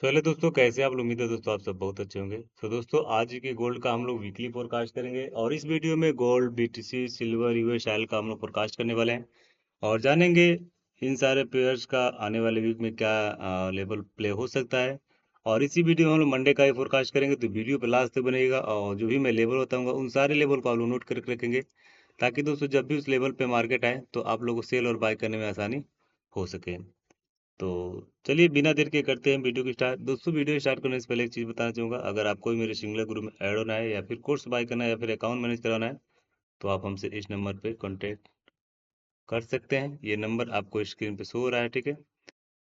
पहले दोस्तों कैसे आप लोग? उम्मीद है दोस्तों आप सब बहुत अच्छे होंगे। तो दोस्तों आज के गोल्ड का हम लोग वीकली फोरकास्ट करेंगे और इस वीडियो में gold, BTC, silver, US oil का हम लोग फोरकास्ट करने वाले हैं और जानेंगे इन सारे पेयर्स का आने वाले वीक में क्या लेवल प्ले हो सकता है। और इसी वीडियो में हम लोग मंडे का ही फोरकास्ट करेंगे, तो वीडियो पे लास्ट तक बनेगा और जो भी मैं लेवल बताऊंगा उन सारे लेवल को आप लोग नोट करके रखेंगे, ताकि दोस्तों जब भी उस लेवल पे मार्केट आए तो आप लोगों को सेल और बाय करने में आसानी हो सके। तो चलिए बिना देर के करते हैं वीडियो की स्टार्ट। दोस्तों वीडियो स्टार्ट करने से पहले एक चीज़ बताना चाहूँगा, अगर आपको भी मेरे सिंगुलर ग्रुप में ऐड होना है या फिर कोर्स बाय करना है या फिर अकाउंट मैनेज कराना है, तो आप हमसे इस नंबर पे कांटेक्ट कर सकते हैं। ये नंबर आपको स्क्रीन पे शो हो रहा है, ठीक है।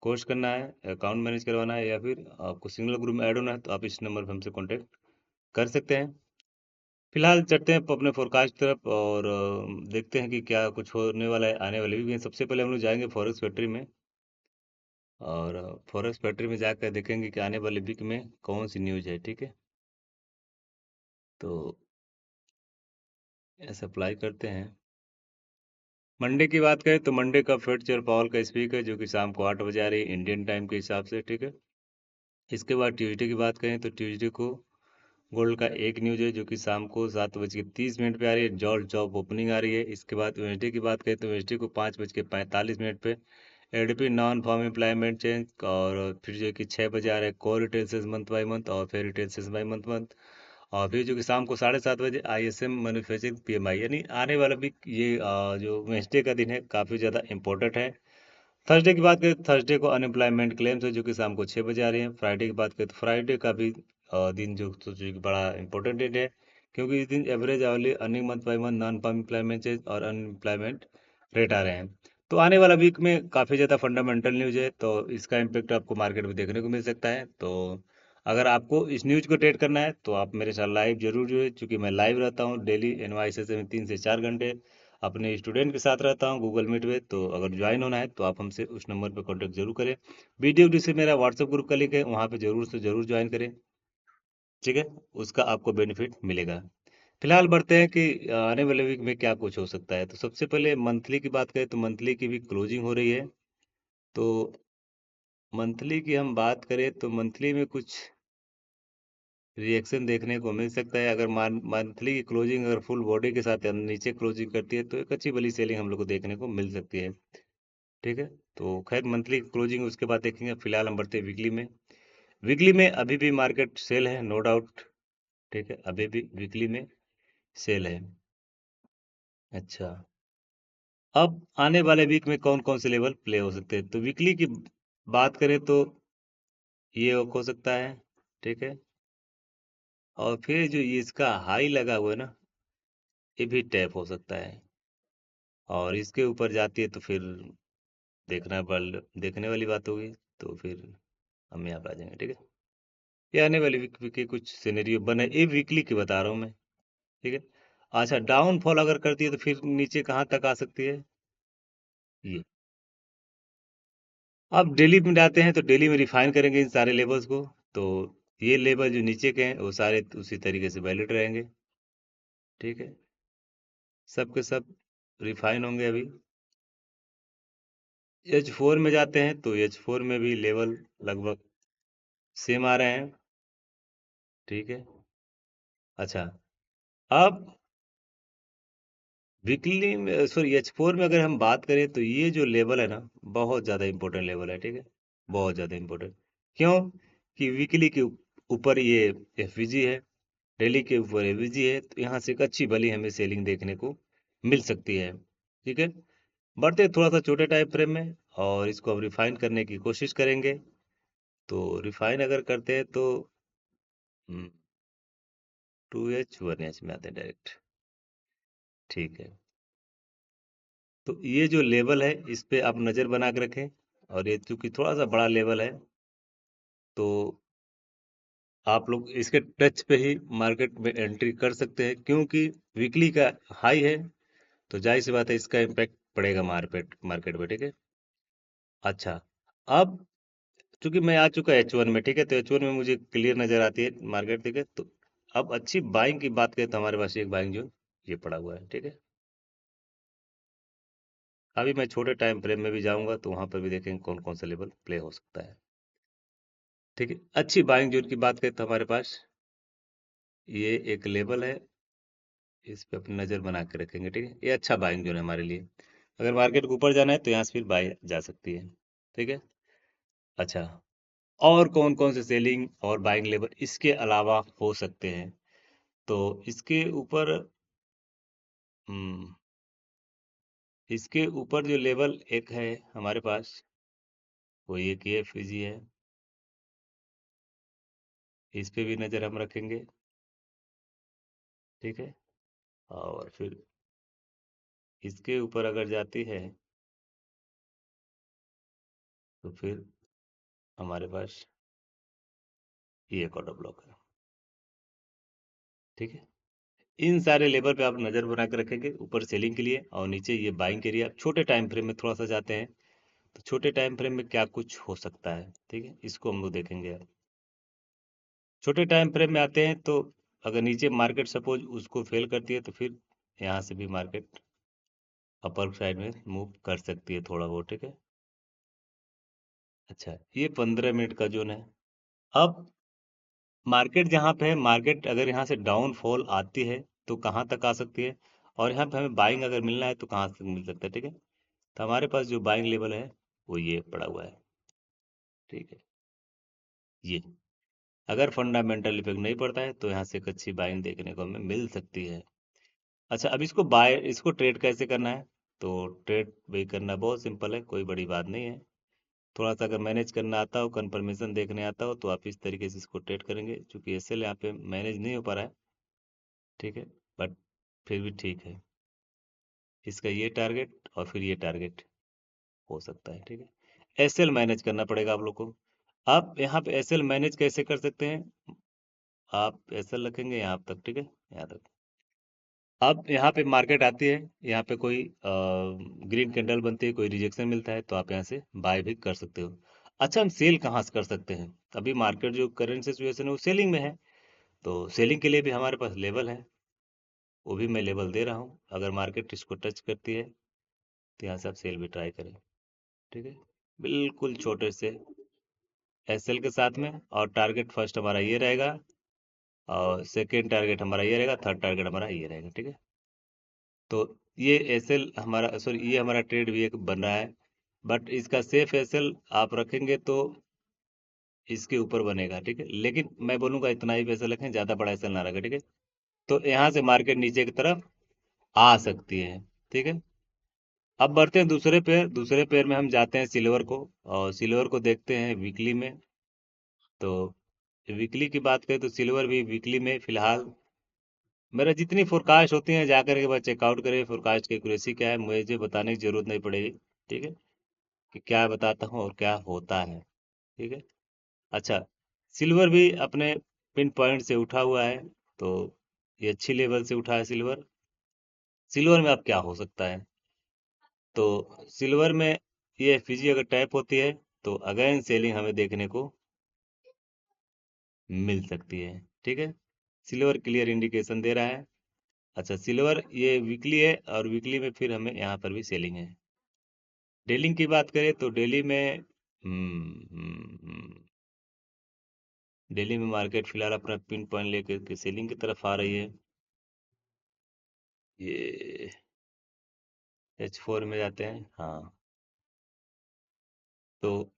कोर्स करना है, अकाउंट मैनेज करवाना है या फिर आपको सिंगल ग्रुप में ऐड होना है, तो आप इस नंबर पर हमसे कॉन्टेक्ट कर सकते हैं। फिलहाल चलते हैं अपने फोरकास्ट तरफ और देखते हैं कि क्या कुछ होने वाला है आने वाले वीक में। सबसे पहले हम लोग जाएंगे फॉरेक्स फैक्ट्री में और फॉरेक्स फैक्ट्री में जाकर देखेंगे कि आने वाले वीक में कौन सी न्यूज़ है, ठीक है। तो ऐसा अप्लाई करते हैं। मंडे की बात करें तो मंडे का फेड चेयर पावल का स्पीक है, जो कि शाम को 8 बजे आ रही है इंडियन टाइम के हिसाब से, ठीक है। इसके बाद ट्यूसडे की बात करें तो ट्यूसडे को गोल्ड का एक न्यूज़ है, जो कि शाम को 7:30 पे आ रही है। जॉर्ज जॉब ओपनिंग आ रही है। इसके बाद वेडनेसडे की बात करें तो वेडनेसडे को 5:45 पे ADP non farm employment change, और फिर जो कि 6 बजे आ रहा है core retail sales month by month और फिर रिटेल सेल्स बाई मंथ। और फिर जो कि शाम को 7:30 बजे आईएसएम मैन्युफैक्चरिंग पीएमआई, यानी आने वाला भी ये जो वेडनेसडे का दिन है काफ़ी ज़्यादा इंपॉर्टेंट है। थर्सडे की बात करें तो थर्सडे को अनएम्प्लॉयमेंट क्लेम्स है, जो कि शाम को 6 बजे आ रही है। फ्राइडे की बात करें तो फ्राइडे का भी दिन जो कि बड़ा इंपॉर्टेंट दिन है, क्योंकि इस दिन average hourly earning month by month non farm employment और अनएम्प्लॉयमेंट रेट आ रहे हैं। तो आने वाला वीक में काफ़ी ज़्यादा फंडामेंटल न्यूज़ है, तो इसका इम्पेक्ट आपको मार्केट में देखने को मिल सकता है। तो अगर आपको इस न्यूज़ को ट्रेड करना है तो आप मेरे साथ लाइव जरूर जुड़े, चूँकि मैं लाइव रहता हूँ डेली एनवाईएसएस में 3 से 4 घंटे अपने स्टूडेंट के साथ रहता हूँ गूगल मीट पे। तो अगर ज्वाइन होना है तो आप हमसे उस नंबर पे कांटेक्ट जरूर करें। वीडियो डिस्क्रिप्शन मेरा व्हाट्सएप ग्रुप का लिंक है, वहाँ पे जरूर से जरूर ज्वाइन करें, ठीक है। उसका आपको बेनिफिट मिलेगा। फिलहाल बढ़ते हैं कि आने वाले वीक में क्या कुछ हो सकता है। तो सबसे पहले मंथली की बात करें तो मंथली की भी क्लोजिंग हो रही है। तो मंथली की हम बात करें तो मंथली में कुछ रिएक्शन देखने को मिल सकता है। अगर मंथली की क्लोजिंग अगर फुल बॉडी के साथ नीचे क्लोजिंग करती है तो एक अच्छी बड़ी सेलिंग हम लोग को देखने को मिल सकती है, ठीक है। तो खैर मंथली क्लोजिंग उसके बाद देखेंगे। फिलहाल हम बढ़ते हैं वीकली में। वीकली में अभी भी मार्केट सेल है, नो डाउट, ठीक है। अभी भी वीकली में सेल है। अच्छा, अब आने वाले वीक में कौन कौन से लेवल प्ले हो सकते हैं। तो वीकली की बात करें तो ये हो सकता है, ठीक है। और फिर जो ये इसका हाई लगा हुआ है ना, ये भी टैप हो सकता है और इसके ऊपर जाती है तो फिर देखने वाली बात होगी। तो फिर हम यहाँ पे आ जाएंगे, ठीक है। ये आने वाली वीक के कुछ सिनेरियो बने, ये वीकली की बता रहा हूँ मैं, ठीक है। अच्छा, डाउनफॉल अगर करती है तो फिर नीचे कहाँ तक आ सकती है ये। अब डेली में जाते हैं तो डेली में रिफाइन करेंगे इन सारे लेवल्स को। तो ये लेवल जो नीचे के हैं वो सारे उसी तरीके से वैलिड रहेंगे, ठीक है। सब के सब रिफाइन होंगे अभी। H4 में जाते हैं तो H4 में भी लेवल लगभग सेम आ रहे हैं, ठीक है। अच्छा, अब वीकली में सॉरी H4 में अगर हम बात करें तो ये जो लेवल है ना, बहुत ज़्यादा इंपॉर्टेंट लेवल है, ठीक है। बहुत ज़्यादा इंपॉर्टेंट। क्यों कि वीकली के ऊपर ये एफवीजी है, डेली के ऊपर एफवीजी है, तो यहाँ से एक अच्छी भली हमें सेलिंग देखने को मिल सकती है, ठीक है। बढ़ते हैं थोड़ा सा छोटे टाइम फ्रेम में और इसको हम रिफाइन करने की कोशिश करेंगे। तो रिफाइन अगर करते हैं तो 2H 1H में आते हैं डायरेक्ट, ठीक है। तो ये जो लेवल है इस पे आप नज़र बना के रखें, और ये चूंकि थोड़ा सा बड़ा लेवल है तो आप लोग इसके टच पे ही मार्केट में एंट्री कर सकते हैं, क्योंकि वीकली का हाई है तो जाहिर सी बात है इसका इम्पैक्ट पड़ेगा मार्केट मार्केट पे, ठीक है। अच्छा, अब चूंकि मैं आ चुका H1 में, ठीक है, तो H1 में मुझे क्लियर नजर आती है मार्केट, ठीक है। तो अब अच्छी बाइंग की बात करें तो हमारे पास एक बाइंग जो ये पड़ा हुआ है, ठीक है। अभी मैं छोटे टाइम फ्रेम में भी जाऊंगा तो वहां पर भी देखेंगे कौन कौन सा लेवल प्ले हो सकता है। ठीक है। अच्छी बाइंग जोन की बात करें तो हमारे पास ये एक लेवल है, इस पे अपनी नज़र बना के रखेंगे। ठीक है, ये अच्छा बाइंग जोन है हमारे लिए। अगर मार्केट को ऊपर जाना है तो यहाँ से फिर बाई जा सकती है। ठीक है। अच्छा, और कौन कौन से सेलिंग और बाइंग लेवल इसके अलावा हो सकते हैं, तो इसके ऊपर हम्म, इसके ऊपर जो लेवल एक है हमारे पास, वो एक ये फिजी है, इस पे भी नज़र हम रखेंगे। ठीक है, और फिर इसके ऊपर अगर जाती है तो फिर हमारे पास ये एक ऑर्डर ब्लॉक है। ठीक है, इन सारे लेवल पे आप नज़र बना के रखेंगे, ऊपर सेलिंग के लिए और नीचे ये बाइंग के लिए। आप छोटे टाइम फ्रेम में थोड़ा सा जाते हैं, तो छोटे टाइम फ्रेम में क्या कुछ हो सकता है, ठीक है, इसको हम लोग देखेंगे। छोटे टाइम फ्रेम में आते हैं तो अगर नीचे मार्केट सपोज उसको फेल करती है तो फिर यहाँ से भी मार्केट अपर साइड में मूव कर सकती है थोड़ा बहुत। ठीक है। अच्छा, ये 15 मिनट का जोन है। अब मार्केट जहाँ पे है, मार्केट अगर यहाँ से डाउनफॉल आती है तो कहाँ तक आ सकती है, और यहाँ पे हमें बाइंग अगर मिलना है तो कहाँ तक मिल सकता है। ठीक है, तो हमारे पास जो बाइंग लेवल है वो ये पड़ा हुआ है। ठीक है, ये अगर फंडामेंटल इफेक्ट नहीं पड़ता है तो यहाँ से एक अच्छी बाइंग देखने को हमें मिल सकती है। अच्छा, अब इसको ट्रेड कैसे करना है, तो ट्रेड भी करना बहुत सिंपल है, कोई बड़ी बात नहीं है। थोड़ा सा अगर मैनेज करना आता हो, कंफर्मेशन देखने आता हो, तो आप इस तरीके से इसको ट्रेड करेंगे। चूंकि एसएल यहाँ पे मैनेज नहीं हो पा रहा है, ठीक है, बट फिर भी ठीक है। इसका ये टारगेट और फिर ये टारगेट हो सकता है। ठीक है, एसएल मैनेज करना पड़ेगा आप लोग को। आप यहाँ पे एसएल मैनेज कैसे कर सकते हैं, आप एसएल रखेंगे यहाँ तक। ठीक है, यहाँ तक। अब यहाँ पे मार्केट आती है, यहाँ पे कोई ग्रीन कैंडल बनती है, कोई रिजेक्शन मिलता है, तो आप यहाँ से बाय भी कर सकते हो। अच्छा, हम सेल कहाँ से कर सकते हैं, अभी मार्केट जो करंट सिचुएशन है वो सेलिंग में है, तो सेलिंग के लिए भी हमारे पास लेवल है, वो भी मैं लेवल दे रहा हूँ। अगर मार्केट इसको टच करती है तो यहाँ से आप सेल भी ट्राई करें। ठीक है, बिल्कुल छोटे से एसएल के साथ में, और टारगेट फर्स्ट हमारा ये रहेगा, और सेकेंड टारगेट हमारा ये रहेगा, थर्ड टारगेट हमारा ये रहेगा। ठीक है, तो ये एसएल हमारा, सॉरी, ये हमारा ट्रेड भी एक बन रहा है, बट इसका सेफ एसएल आप रखेंगे तो इसके ऊपर बनेगा। ठीक है, लेकिन मैं बोलूँगा इतना ही पैसा रखें, ज़्यादा बड़ा एसएल ना रखें। ठीक है, तो यहाँ से मार्केट नीचे की तरफ आ सकती है। ठीक है, अब बढ़ते हैं दूसरे पेयर में हम जाते हैं सिल्वर को, और सिल्वर को देखते हैं वीकली में। तो वीकली की बात करें तो सिल्वर भी वीकली में फिलहाल मेरा जितनी फोरकास्ट होती है जाकर के बस चेकआउट करें, फोरकास्ट की एक्यूरेसी क्या है मुझे बताने की जरूरत नहीं पड़ेगी। ठीक है, कि क्या बताता हूँ और क्या होता है। ठीक है। अच्छा, सिल्वर भी अपने पिन पॉइंट से उठा हुआ है, तो ये अच्छी लेवल से उठा है सिल्वर। सिल्वर में अब क्या हो सकता है, तो सिल्वर में ये एफईजी अगर टैप होती है तो अगेन सेलिंग हमें देखने को मिल सकती है। ठीक है, सिल्वर क्लियर इंडिकेशन दे रहा है। अच्छा, सिल्वर ये वीकली है, और वीकली में फिर हमें यहाँ पर भी सेलिंग है। डेली की बात करें तो डेली में डेली में मार्केट फिलहाल अपना पिन पॉइंट लेकर के सेलिंग की तरफ आ रही है। ये H4 में जाते हैं, हाँ, तो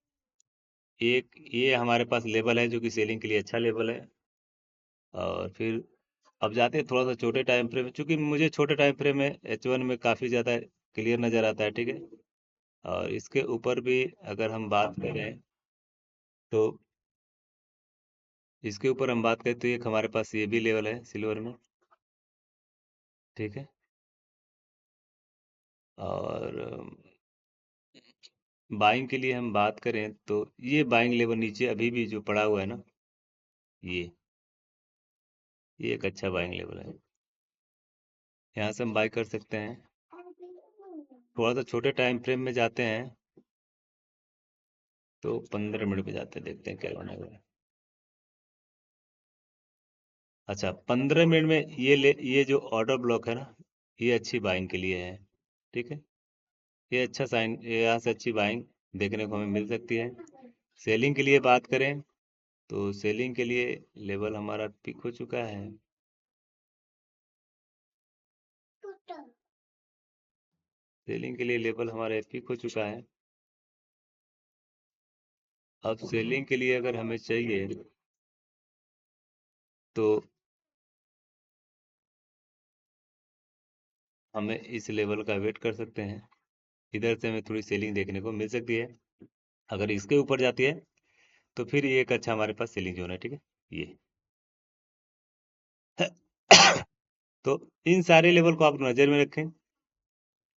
एक ये हमारे पास लेवल है जो कि सेलिंग के लिए अच्छा लेवल है। और फिर अब जाते हैं थोड़ा सा छोटे टाइम फ्रेम में, चूंकि मुझे छोटे टाइम फ्रेम में H1 में काफ़ी ज़्यादा क्लियर नज़र आता है। ठीक है, और इसके ऊपर भी अगर हम बात करें तो इसके ऊपर हम बात करें तो एक हमारे पास ये भी लेवल है सिल्वर में। ठीक है, और बाइंग के लिए हम बात करें तो ये बाइंग लेवल नीचे अभी भी जो पड़ा हुआ है ना, ये एक अच्छा बाइंग लेवल है, यहाँ से हम बाई कर सकते हैं। थोड़ा सा छोटे टाइम फ्रेम में जाते हैं, तो 15 मिनट पे जाते हैं, देखते हैं क्या बना हुआ है। अच्छा, 15 मिनट में ये जो ऑर्डर ब्लॉक है ना, ये अच्छी बाइंग के लिए है। ठीक है, ये अच्छा साइन, ये यहाँ से अच्छी बाइंग देखने को हमें मिल सकती है। सेलिंग के लिए बात करें तो सेलिंग के लिए लेवल हमारा पिक हो चुका है। सेलिंग के लिए लेवल हमारा पिक हो चुका है। अब सेलिंग के लिए अगर हमें चाहिए तो हमें इस लेवल का वेट कर सकते हैं। इधर से हमें थोड़ी सेलिंग देखने को मिल सकती है। अगर इसके ऊपर जाती है तो फिर ये एक अच्छा हमारे पास सेलिंग जोन है, ठीक है ये। तो इन सारे लेवल को आप नज़र में रखें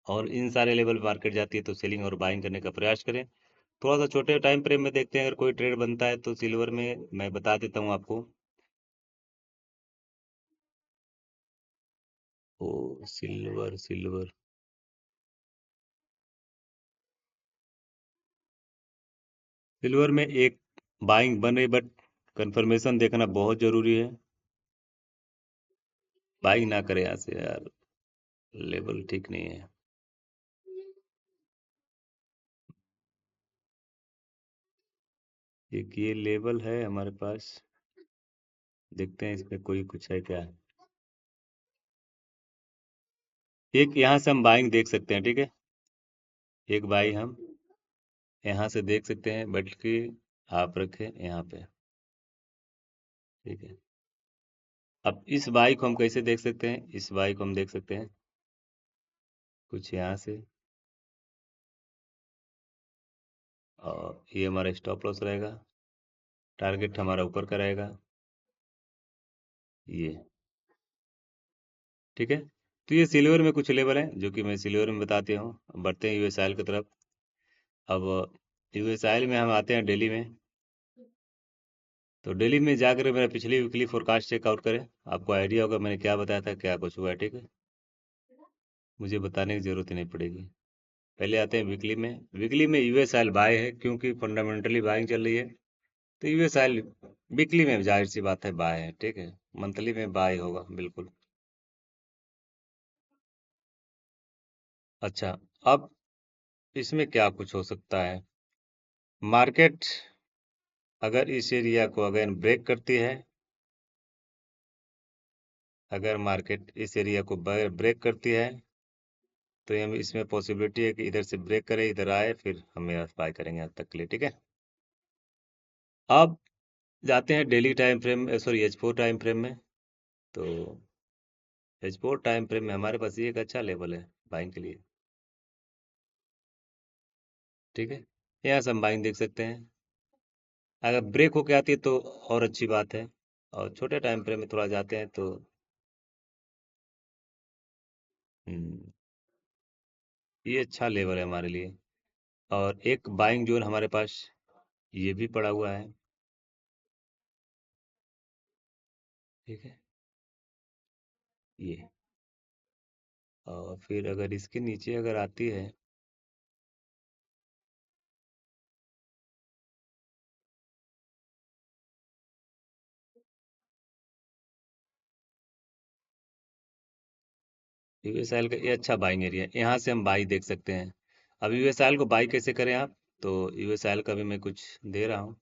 और इन सारे लेवल पे मार्केट जाती है तो सेलिंग और बाइंग करने का प्रयास करें। थोड़ा सा छोटे टाइम फ्रेम में देखते हैं, अगर कोई ट्रेड बनता है तो सिल्वर में मैं बता देता हूँ आपको। ओ सिल्वर सिल्वर सिल्वर में एक बाइंग बन रही, बट कंफर्मेशन देखना बहुत जरूरी है। बाइंग ना करे यहाँ से यार, लेवल ठीक नहीं है। एक ये लेवल है हमारे पास, देखते हैं इसमें कोई कुछ है क्या। एक यहाँ से हम बाइंग देख सकते हैं, ठीक है। एक बाई हम यहाँ से देख सकते हैं, बल्कि आप रखें यहाँ पे, ठीक है। अब इस बाई को हम कैसे देख सकते हैं, इस बाई को हम देख सकते हैं कुछ यहाँ से, और ये हमारा स्टॉप लॉस रहेगा। टारगेट हमारा ऊपर का रहेगा ये, ठीक है। तो ये सिल्वर में कुछ लेवल हैं जो कि मैं सिल्वर में बताती हूँ। अब बढ़ते हैं यूएसआईएल की तरफ। अब यूएसआईएल में हम आते हैं डेली में। तो डेली में जाकर मेरा पिछली वीकली फोरकास्ट चेकआउट करें, आपको आइडिया होगा मैंने क्या बताया था, क्या कुछ हुआ है, ठीक है। मुझे बताने की जरूरत ही नहीं पड़ेगी। पहले आते हैं वीकली में। वीकली में यूएसआईएल बाय है, क्योंकि फंडामेंटली बाइंग चल रही है। तो यूएसआईएल वीकली में जाहिर सी बात है बाय है, ठीक है। मंथली में बाय होगा बिल्कुल। अच्छा, अब इसमें क्या कुछ हो सकता है। मार्केट अगर इस एरिया को अगर ब्रेक करती है, अगर मार्केट इस एरिया को ब्रेक करती है तो हम इसमें पॉसिबिलिटी है कि इधर से ब्रेक करे, इधर आए, फिर हम यहाँ बाय करेंगे यहाँ तक के लिए, ठीक है। अब जाते हैं daily time frame, sorry H4 time frame में। तो H4 टाइम फ्रेम में हमारे पास ये एक अच्छा लेवल है बाइंग के लिए, ठीक है। यहाँ से हम बाइंग देख सकते हैं। अगर ब्रेक होके आती है तो और अच्छी बात है। और छोटे टाइम फ्रेम में थोड़ा जाते हैं तो हम्म, ये अच्छा लेवल है हमारे लिए। और एक बाइंग जोन हमारे पास ये भी पड़ा हुआ है, ठीक है ये। और फिर अगर इसके नीचे अगर आती है, यूएसएल का ये अच्छा बाइंग एरिया है, यहाँ से हम बाई देख सकते हैं। अब यूएसएल को बाई कैसे करें आप, तो यूएसएल का भी मैं कुछ दे रहा हूँ,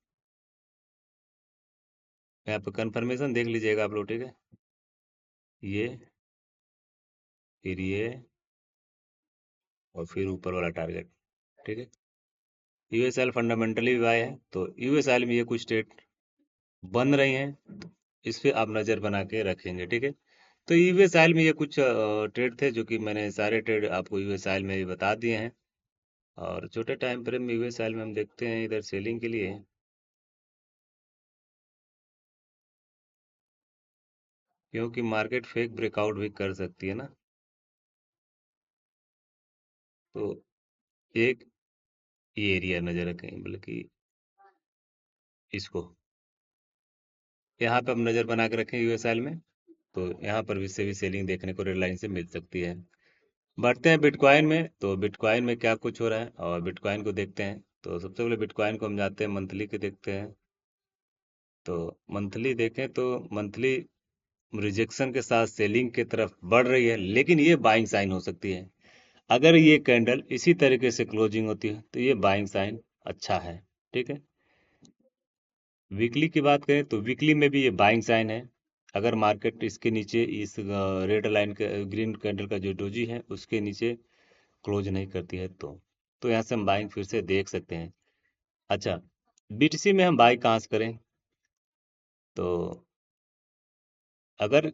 यहाँ पे कंफर्मेशन देख लीजिएगा आप लोग, ठीक है। ये फिर ये और फिर ऊपर वाला टारगेट, ठीक है। यूएसएल फंडामेंटली भी बाय है, तो यूएसएल में ये कुछ ट्रेड बन रही हैं, तो इस पे आप नज़र बना के रखेंगे, ठीक है। तो यूएसएल में ये कुछ ट्रेड थे जो कि मैंने सारे ट्रेड आपको यूएसएल में भी बता दिए हैं। और छोटे टाइम फ्रेम में यूएसएल में हम देखते हैं इधर सेलिंग के लिए, क्योंकि मार्केट फेक ब्रेकआउट भी कर सकती है ना। तो एक ये एरिया नजर रखें, बल्कि इसको यहाँ पे हम नज़र बना के रखें यूएसएल में। तो यहाँ पर भी से भी सेलिंग देखने को रेड लाइन से मिल सकती है। बढ़ते हैं बिटकॉइन में। तो बिटकॉइन में क्या कुछ हो रहा है और बिटकॉइन को देखते हैं। तो सबसे पहले बिटकॉइन को हम जाते हैं मंथली के देखते हैं। तो मंथली देखें तो मंथली रिजेक्शन के साथ सेलिंग की तरफ बढ़ रही है, लेकिन ये बाइंग साइन हो सकती है। अगर ये कैंडल इसी तरीके से क्लोजिंग होती है तो ये बाइंग साइन अच्छा है, ठीक है। वीकली की बात करें तो वीकली में भी ये बाइंग साइन है। अगर मार्केट इसके नीचे इस रेड लाइन के ग्रीन कैंडल का जो डोजी है उसके नीचे क्लोज नहीं करती है तो यहाँ से हम बाइंग फिर से देख सकते हैं। अच्छा, बीटीसी में हम बाई कहाँ से करें? तो अगर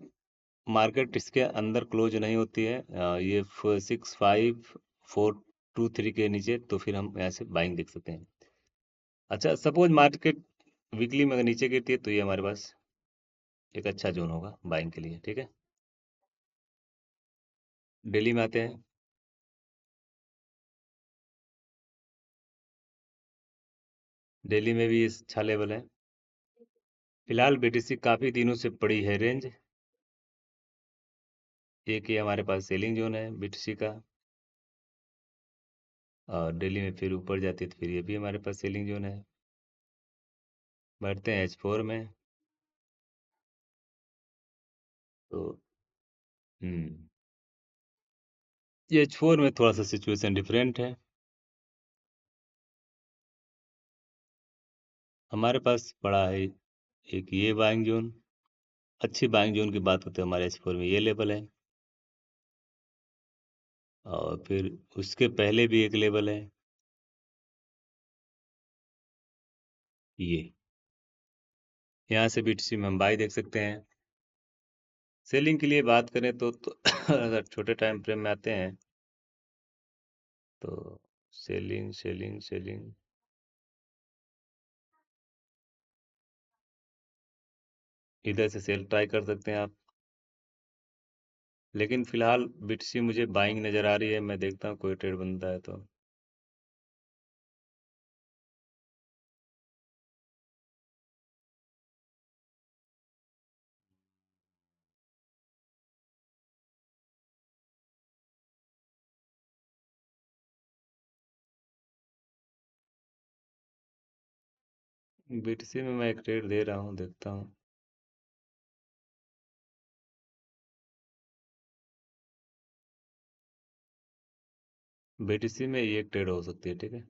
मार्केट इसके अंदर क्लोज नहीं होती है ये 65,423 के नीचे, तो फिर हम यहाँ से बाइंग देख सकते हैं। अच्छा, सपोज मार्केट वीकली में अगर नीचे गिरती है तो ये हमारे पास एक अच्छा जोन होगा बाइंग के लिए, ठीक है। डेली में आते हैं। डेली में भी ये अच्छा लेवल है। फिलहाल बीटीसी काफ़ी दिनों से पड़ी है रेंज। एक ये हमारे पास सेलिंग जोन है बीटीसी का, और डेली में फिर ऊपर जाती है तो फिर ये भी हमारे पास सेलिंग जोन है। बढ़ते हैं H4 में। तो हम्म ये H4 में थोड़ा सा सिचुएशन डिफरेंट है। हमारे पास पड़ा है एक ये बाइंग जोन। अच्छी बाइंग जोन की बात होती है, हमारे H4 में ये लेवल है, और फिर उसके पहले भी एक लेवल है ये। यहाँ से बीटीसी में हम बाई देख सकते हैं। सेलिंग के लिए बात करें तो अगर छोटे टाइम फ्रेम में आते हैं तो सेलिंग सेलिंग सेलिंग, इधर से सेल ट्राई कर सकते हैं आप। लेकिन फिलहाल बीटीसी मुझे बाइंग नज़र आ रही है, मैं देखता हूँ कोई ट्रेड बनता है तो। बीटीसी में मैं एक ट्रेड दे रहा हूँ, देखता हूँ। बीटीसी में ये एक ट्रेड हो सकती है, ठीक है।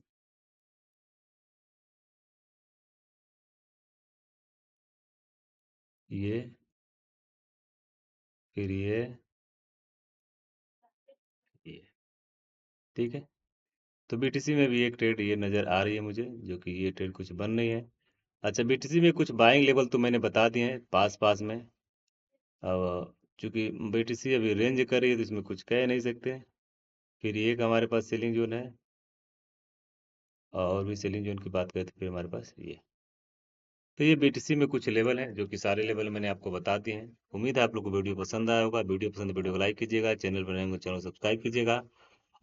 ये फिर ये ठीक है। तो बीटीसी में भी एक ट्रेड ये नज़र आ रही है मुझे, जो कि ये ट्रेड कुछ बन रही है। अच्छा, बीटीसी में कुछ बाइंग लेवल तो मैंने बता दिए हैं पास पास में। अब चूंकि बीटीसी अभी रेंज कर रही है तो इसमें कुछ कह नहीं सकते। फिर ये एक हमारे पास सेलिंग जोन है, और भी सेलिंग जोन की बात करें तो फिर हमारे पास ये। तो ये बीटीसी में कुछ लेवल हैं जो कि सारे लेवल मैंने आपको बता दिए हैं। उम्मीद है आप लोग को वीडियो पसंद आया होगा। वीडियो पसंद है वीडियो को लाइक कीजिएगा, चैनल पर नए हो चैनल सब्सक्राइब कीजिएगा।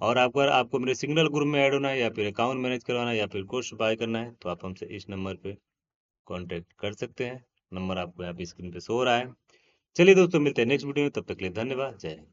और अगर आपको मेरे सिग्नल ग्रुप में ऐड होना है, या फिर अकाउंट मैनेज करवाना है, या फिर कोर्स बाय करना है, तो आप हमसे इस नंबर पे कांटेक्ट कर सकते हैं। नंबर आपको यहाँ पे स्क्रीन पे शो हो रहा है। चलिए दोस्तों, मिलते हैं नेक्स्ट वीडियो में, तब तक के लिए धन्यवाद। जय हिंद।